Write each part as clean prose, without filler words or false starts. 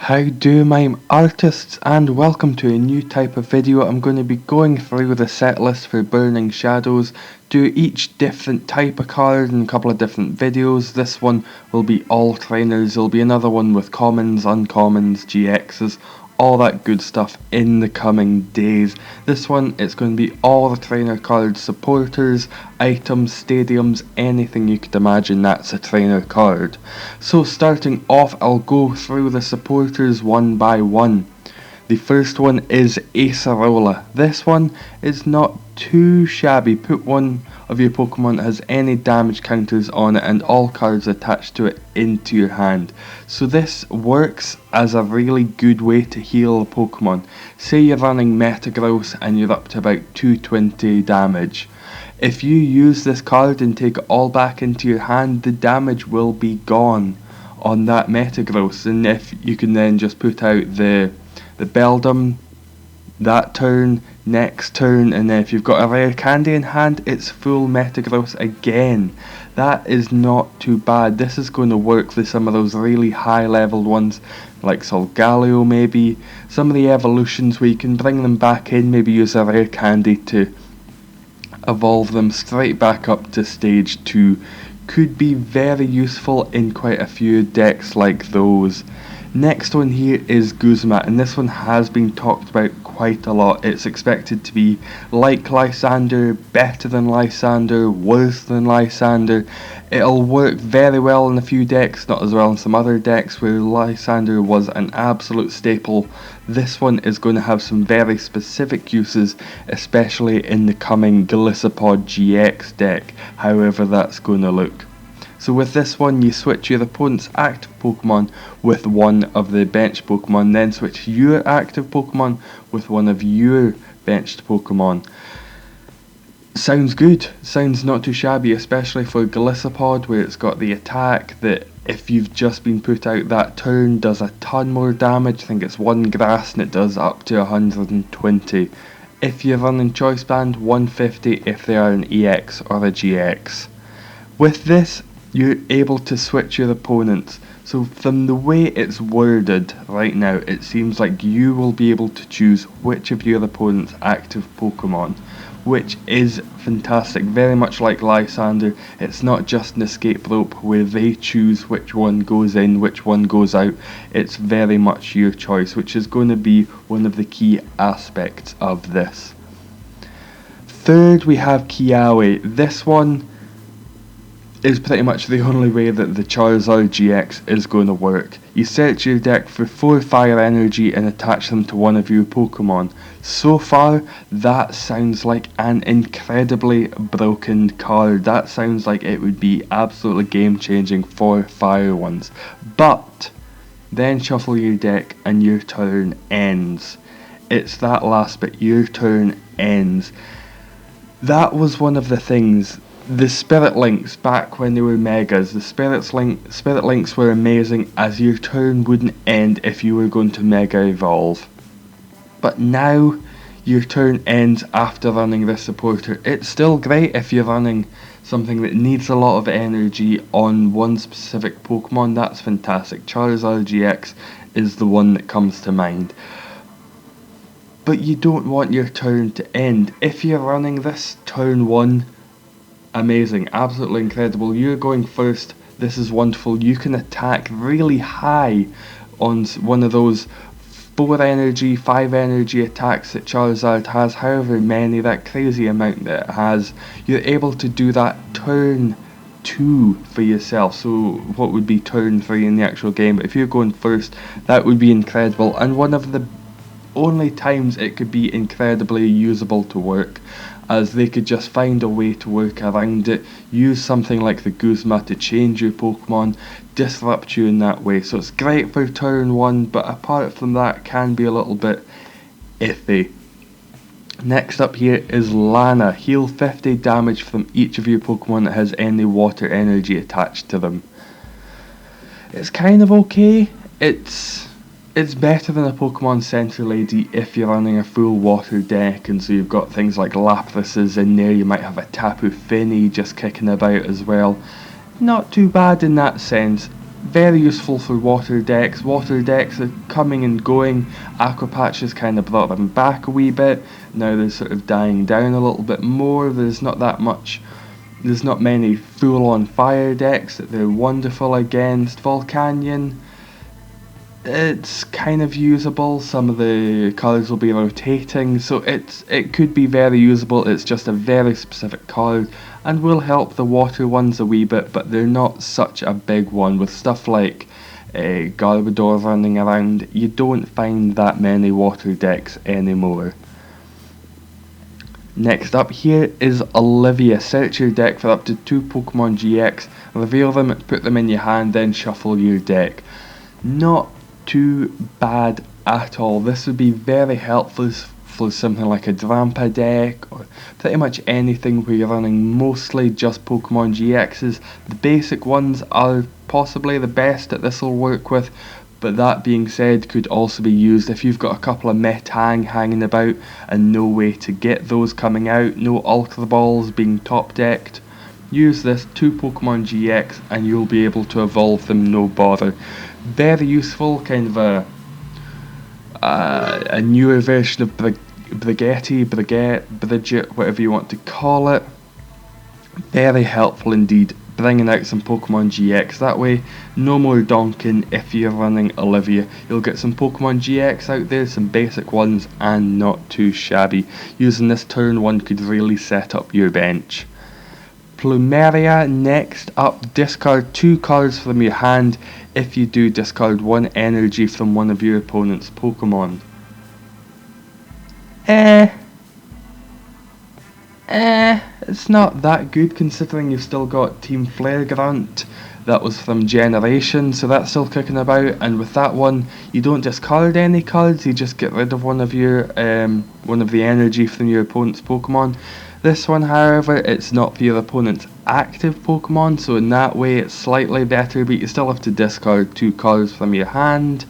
How do Mime Artists, and welcome to a new type of video. I'm going to be going through the set list for Burning Shadows, do each different type of card in a couple of different videos. This one will be all trainers, there'll be another one with commons, uncommons, GXs, all that good stuff in the coming days. This one, it's going to be all the trainer cards, supporters, items, stadiums, anything you could imagine that's a trainer card. So starting off, I'll go through the supporters one by one. The first one is Acerola. This one is not too shabby. Put one of your Pokemon that has any damage counters on it and all cards attached to it into your hand. So this works as a really good way to heal a Pokemon. Say you're running Metagross and you're up to about 220 damage. If you use this card and take it all back into your hand, the damage will be gone on that Metagross, and if you can then just put out the Beldum that turn, next turn, and then if you've got a rare candy in hand, it's full Metagross again. That is not too bad. This is going to work for some of those really high leveled ones like Solgaleo, maybe some of the evolutions where you can bring them back in, maybe use a rare candy to evolve them straight back up to stage 2. Could be very useful in quite a few decks like those. Next one here is Guzma, and this one has been talked about quite a lot. It's expected to be like Lysander, better than Lysander, worse than Lysander. It'll work very well in a few decks, not as well in some other decks where Lysander was an absolute staple. This one is going to have some very specific uses, especially in the coming Golisopod GX deck, however that's going to look. So with this one, you switch your opponent's active Pokemon with one of the benched Pokemon, then switch your active Pokemon with one of your benched Pokemon. Sounds good, sounds not too shabby, especially for Golisopod, where it's got the attack that if you've just been put out that turn does a ton more damage. I think it's 1 grass and it does up to 120. If you're running Choice Band, 150 if they are an EX or a GX. With this, you're able to switch your opponents. So from the way it's worded right now, it seems like you will be able to choose which of your opponent's active Pokemon, which is fantastic. Very much like Lysander, it's not just an escape rope where they choose which one goes in, which one goes out. It's very much your choice, which is going to be one of the key aspects of this. Third, we have Kiawe. This one is pretty much the only way that the Charizard GX is going to work. You search your deck for 4 fire energy and attach them to one of your Pokemon. So far, that sounds like an incredibly broken card. That sounds like it would be absolutely game changing for fire ones. But then shuffle your deck and your turn ends. It's that last bit, your turn ends. That was one of the things. The Spirit Links, back when they were Megas, the Spirit Links were amazing, as your turn wouldn't end if you were going to Mega Evolve. But now, your turn ends after running this supporter. It's still great if you're running something that needs a lot of energy on one specific Pokemon. That's fantastic. Charizard GX is the one that comes to mind. But you don't want your turn to end. If you're running this turn 1, amazing, absolutely incredible. You're going first, this is wonderful. You can attack really high on one of those 4 energy, 5 energy attacks that Charizard has, however many, that crazy amount that it has. You're able to do that turn 2 for yourself, so what would be turn 3 in the actual game, but if you're going first, that would be incredible, and one of the only times it could be incredibly usable to work, as they could just find a way to work around it, use something like the Guzma to change your Pokemon, disrupt you in that way. So it's great for turn 1, but apart from that, can be a little bit iffy. Next up here is Lana. Heal 50 damage from each of your Pokemon that has any water energy attached to them. It's kind of okay. It's better than a Pokemon Center Lady if you're running a full water deck, and so you've got things like Laprases in there, you might have a Tapu Fini just kicking about as well. Not too bad in that sense. Very useful for water decks. Water decks are coming and going. Aqua Patch has kind of brought them back a wee bit. Now they're sort of dying down a little bit more. There's not many full-on fire decks that they're wonderful against. Volcanion, it's kind of usable. Some of the cards will be rotating, so it could be very usable. It's just a very specific card and will help the water ones a wee bit, but they're not such a big one. With stuff like Garbodor running around, you don't find that many water decks anymore. Next up here is Olivia. Search your deck for up to 2 Pokemon GX, reveal them, put them in your hand, then shuffle your deck. Not too bad at all. This would be very helpful for something like a Drampa deck, or pretty much anything where you're running mostly just Pokemon GXs. The basic ones are possibly the best that this will work with, but that being said, could also be used if you've got a couple of Metang hanging about and no way to get those coming out, no Ultra Balls being top decked. Use this 2 Pokemon GX and you'll be able to evolve them no bother. Very useful, kind of a newer version of Bridget, whatever you want to call it. Very helpful indeed, bringing out some Pokemon GX. That way, no more donking if you're running Olivia. You'll get some Pokemon GX out there, some basic ones, and not too shabby. Using this turn 1 could really set up your bench. Plumeria, next up, discard 2 cards from your hand. If you do, discard 1 energy from one of your opponent's Pokemon. It's not that good considering you've still got Team Flare Grunt. That was from Generation, so that's still kicking about, and with that one, you don't discard any cards, you just get rid of one of the energy from your opponent's Pokemon. This one, however, it's not for your opponent's active Pokemon, so in that way it's slightly better, but you still have to discard 2 cards from your hand.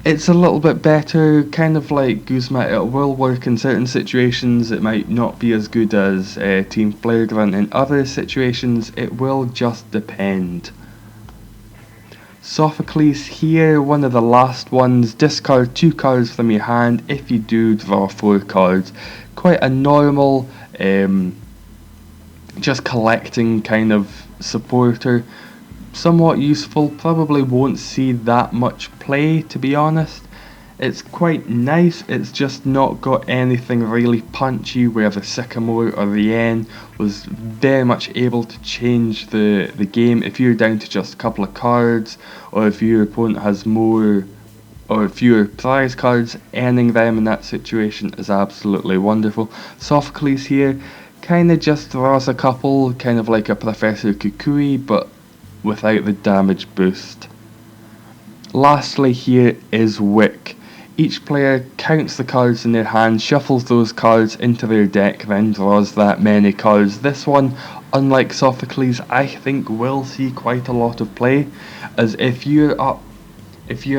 It's a little bit better, kind of like Guzma. It will work in certain situations. It might not be as good as Team Flare Grunt in other situations. It will just depend. Sophocles here, one of the last ones. Discard 2 cards from your hand. If you do, draw 4 cards. Quite a normal, just collecting kind of supporter. Somewhat useful, probably won't see that much play, to be honest. It's quite nice, it's just not got anything really punchy, where the Sycamore or the Yen was very much able to change the game. If you're down to just a couple of cards, or if your opponent has more or fewer prize cards, earning them in that situation is absolutely wonderful. Sophocles here kinda just draws a couple, kind of like a Professor Kukui, but without the damage boost. Lastly here is Wicke. Each player counts the cards in their hand, shuffles those cards into their deck, then draws that many cards. This one, unlike Sophocles, I think will see quite a lot of play, as if you're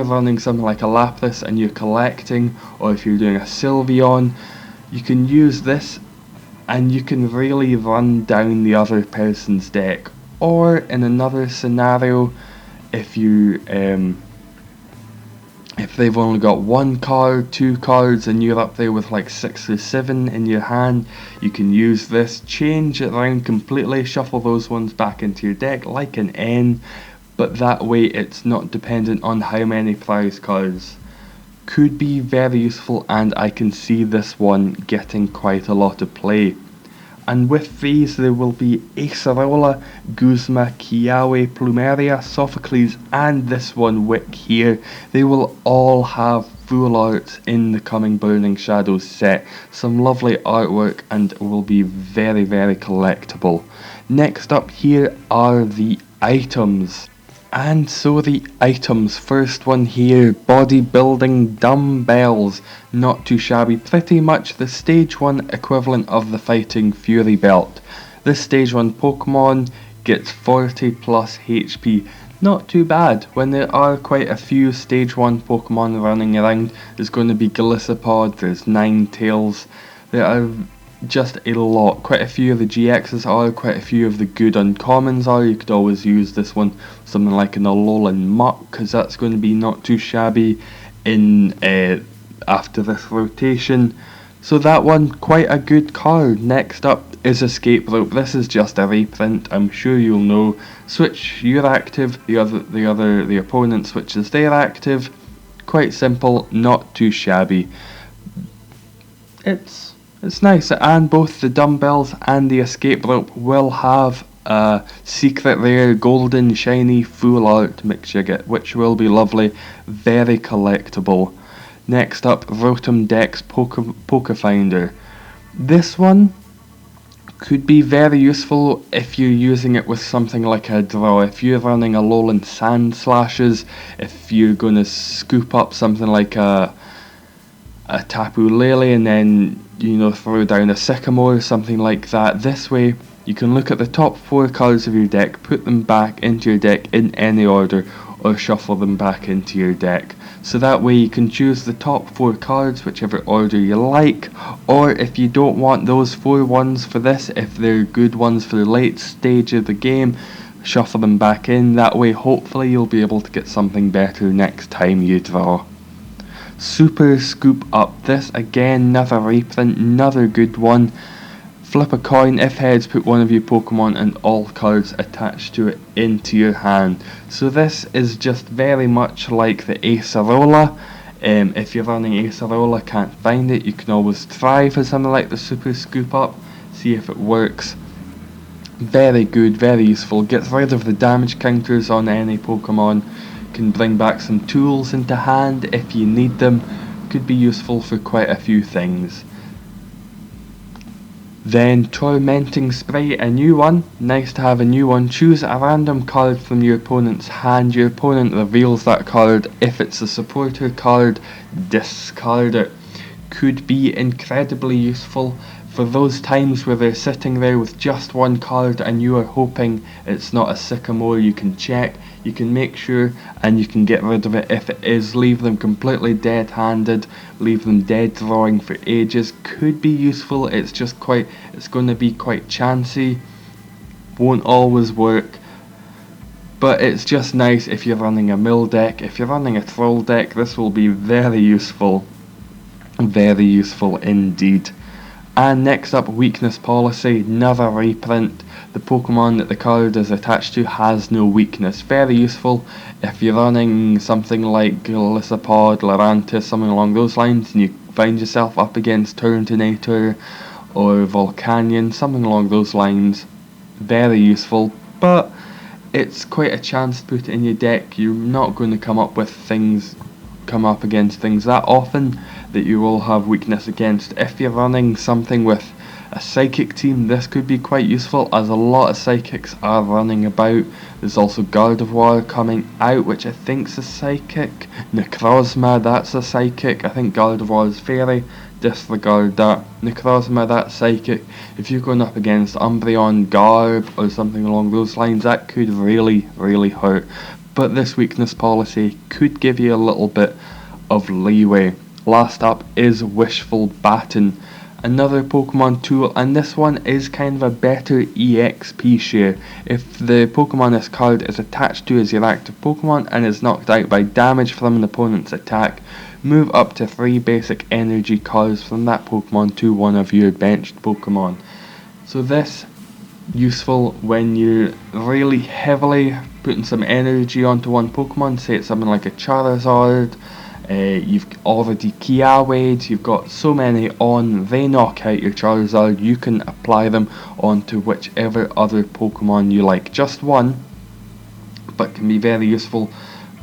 running something like a Lapras and you're collecting, or if you're doing a Sylveon, you can use this and you can really run down the other person's deck. Or in another scenario, if they've only got 1 card, 2 cards, and you're up there with like 6 or 7 in your hand, you can use this, change it around completely, shuffle those ones back into your deck like an N, but that way it's not dependent on how many prize cards. Could be very useful, and I can see this one getting quite a lot of play. And with these there will be Acerola, Guzma, Kiawe, Plumeria, Sophocles, and this one Wicke here. They will all have full arts in the coming Burning Shadows set. Some lovely artwork and will be very, very collectible. Next up here are the items. And so the items, first one here, Bodybuilding Dumbells, not too shabby, pretty much the stage 1 equivalent of the Fighting Fury belt. This stage 1 Pokemon gets 40 plus HP, not too bad. When there are quite a few stage 1 Pokemon running around, there's going to be Gliscopod, there's Ninetales, there are just a lot. Quite a few of the GXs are, quite a few of the good uncommons are. You could always use this one, something like an Alolan Muck, because that's going to be not too shabby in after this rotation. So that one, quite a good card. Next up is Escape Rope. This is just a reprint, I'm sure you'll know. Switch your active, the opponent switches their active. Quite simple, not too shabby. It's nice, and both the Dumbells and the Escape Rope will have a secret rare golden shiny full art mix you get, which will be lovely, very collectible. Next up, Rotom Dex Poke Finder. This one could be very useful if you're using it with something like a draw. If you're running a Alolan Sand Slashes, if you're going to scoop up something like a Tapu Lele and then, you know, throw down a Sycamore, something like that. This way you can look at the top 4 cards of your deck, put them back into your deck in any order, or shuffle them back into your deck. So that way you can choose the top 4 cards, whichever order you like, or if you don't want those 4 ones for this, if they're good ones for the late stage of the game, shuffle them back in. That way hopefully you'll be able to get something better next time you draw. Super Scoop Up. This again, another reprint, another good one. Flip a coin, if heads, put one of your Pokemon and all cards attached to it into your hand. So this is just very much like the Acerola. If you're running Acerola, can't find it, you can always try for something like the Super Scoop Up, see if it works. Very good, very useful, gets rid of the damage counters on any Pokemon, can bring back some tools into hand if you need them, could be useful for quite a few things. Then Tormenting Spray, a new one, nice to have a new one. Choose a random card from your opponent's hand, your opponent reveals that card. If it's a supporter card, discard it. Could be incredibly useful for those times where they're sitting there with just one card and you are hoping it's not a Sycamore. You can check, you can make sure, and you can get rid of it if it is. Leave them completely dead handed, leave them dead drawing for ages. Could be useful, it's going to be quite chancy, won't always work, but it's just nice if you're running a mill deck. If you're running a troll deck, this will be very useful indeed. And next up, Weakness Policy, another reprint. The Pokemon that the card is attached to has no weakness. Very useful if you're running something like Lissapod, Lurantis, something along those lines, and you find yourself up against Turtonator or Volcanion, something along those lines. Very useful, but it's quite a chance to put it in your deck. You're not going to come up against things that often that you will have weakness against. If you're running something with a Psychic team, this could be quite useful, as a lot of Psychics are running about. There's also Gardevoir coming out, which I think's a Psychic. Necrozma, that's a Psychic. I think Gardevoir is Fairy, disregard that. Necrozma, that's Psychic. If you're going up against Umbreon, Garb, or something along those lines, that could really hurt. But this Weakness Policy could give you a little bit of leeway. Last up is Wishful Baton, another Pokemon tool, and this one is kind of a better EXP share. If the Pokemon this card is attached to as your active Pokemon and is knocked out by damage from an opponent's attack, move up to 3 basic energy cards from that Pokemon to one of your benched Pokemon. So this, useful when you're really heavily putting some energy onto one Pokemon, say it's something like a Charizard. You've already Kiawed, you've got so many on, they knock out your Charizard, you can apply them onto whichever other Pokemon you like. Just one, but can be very useful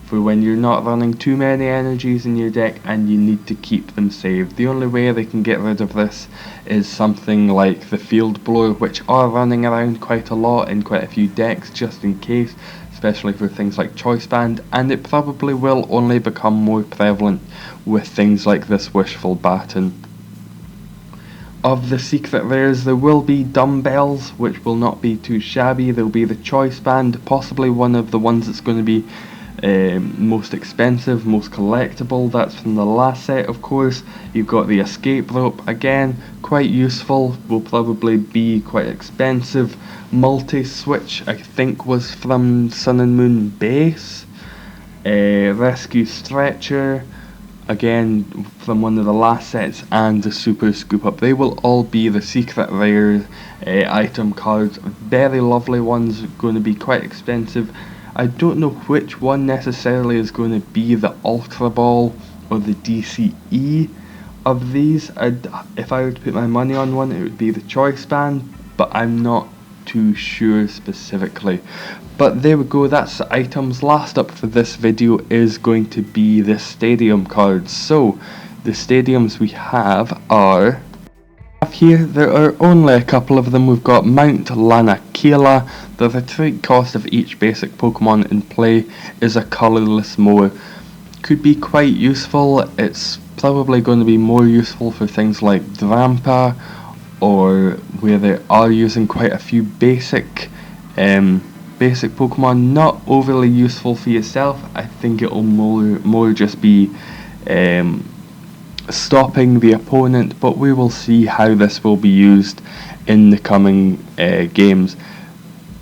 for when you're not running too many energies in your deck and you need to keep them saved. The only way they can get rid of this is something like the Field Blower, which are running around quite a lot in quite a few decks just in case, especially for things like Choice Band, and it probably will only become more prevalent with things like this Wishful Baton. Of the secret rares, there will be Dumbells, which will not be too shabby. There will be the Choice Band, possibly one of the ones that's going to be most expensive, most collectible. That's from the last set, of course. You've got the escape rope, again, quite useful, will probably be quite expensive. Multi-switch, I think, was from Sun&MOON base. Rescue stretcher, again from one of the last sets, and the super scoop up. They will all be the secret rare item cards, very lovely ones, going to be quite expensive. I don't know which one necessarily is going to be the Ultra Ball or the DCE of these. If I were to put my money on one, it would be the Choice Band, but I'm not too sure specifically. But there we go, that's the items. Last up for this video is going to be the stadium cards. So the stadiums we have are here. There are only a couple of them. We've got Mount Lanakila. The retreat cost of each basic Pokemon in play is a colourless mower. Could be quite useful. It's probably going to be more useful for things like Drampa, or where they are using quite a few basic Pokemon. Not overly useful for yourself. I think it will more just be stopping the opponent, but we will see how this will be used in the coming games.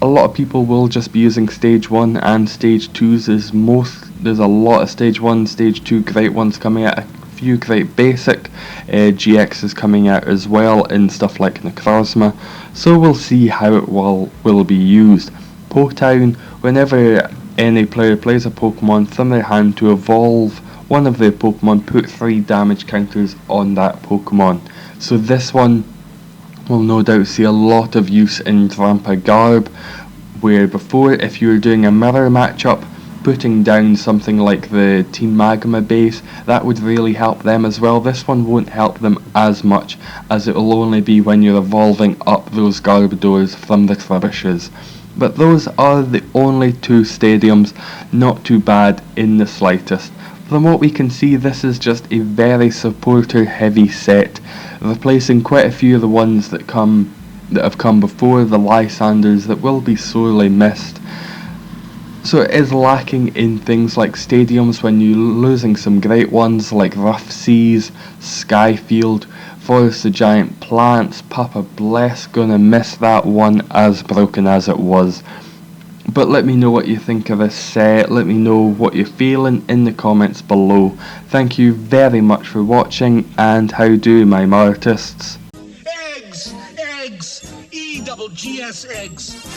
A lot of people will just be using stage 1 and stage 2s. There's a lot of stage 1, stage 2 great ones coming out, a few great basic GX is coming out as well in stuff like Necrozma, so we'll see how it will be used. Potown, whenever any player plays a Pokemon from their hand to evolve one of their Pokemon, put 3 damage counters on that Pokemon. So this one will no doubt see a lot of use in Drampa Garb, where before, if you were doing a mirror matchup, putting down something like the Team Magma base, that would really help them as well. This one won't help them as much, as it will only be when you're evolving up those Garbodors from the Trebuchets. But those are the only 2 stadiums, not too bad in the slightest. From what we can see, this is just a very supporter heavy set, replacing quite a few of the ones that have come before, the Lysanders that will be sorely missed. So it is lacking in things like stadiums when you're losing some great ones like Rough Seas, Skyfield, Forest of Giant Plants. Papa Bless gonna miss that one, as broken as it was. But let me know what you think of this set, let me know what you're feeling in the comments below. Thank you very much for watching, and how do, Mime Artists? Eggs! Eggs! E-double-G-S eggs!